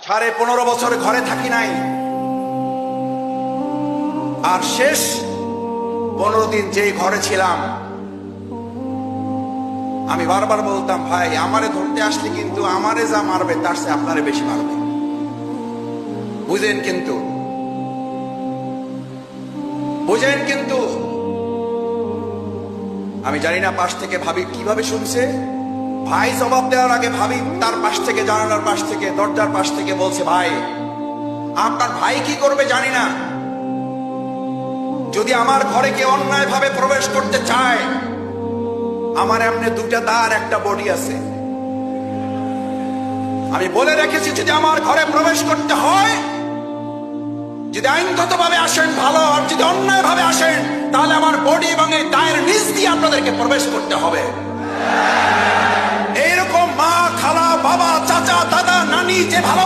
15.5 বছর ঘরে থাকি নাই, আর শেষ 15 দিন যেই ঘরে ছিলাম, আমি বারবার বলতাম, ভাই আমারে ধরতে আসলে কিন্তু আমারে যা মারবে তার চেয়ে আপনারে বেশি মারবে। বুঝেন কিন্তু, বুঝেন কিন্তু। আমি জানি না পাশ থেকে ভাবি কিভাবে শুনছে। ভাই জবাব দেওয়ার আগে ভাবি তার পাশ থেকে, জানালার পাশ থেকে, দরজার পাশ থেকে বলছে, ভাই আপনার ভাই কি করবে জানি না, যদি আমার ঘরে কেউ অন্যায় ভাবে প্রবেশ করতে চায়, আমার এমনি 2টা দাঁড়, একটা বডি আছে। আমি বলে রেখেছি, যদি আমার ঘরে প্রবেশ করতে হয়, যদি আইনগত ভাবে আসেন ভালো, আর যদি অন্যায় ভাবে আসেন তাহলে আমার বডি এবং এই দায়ের নিচ দিয়ে আপনাদেরকে প্রবেশ করতে হবে। এইরকম মা, খালা, বাবা, চাচা, দাদা, নানি যে ভালো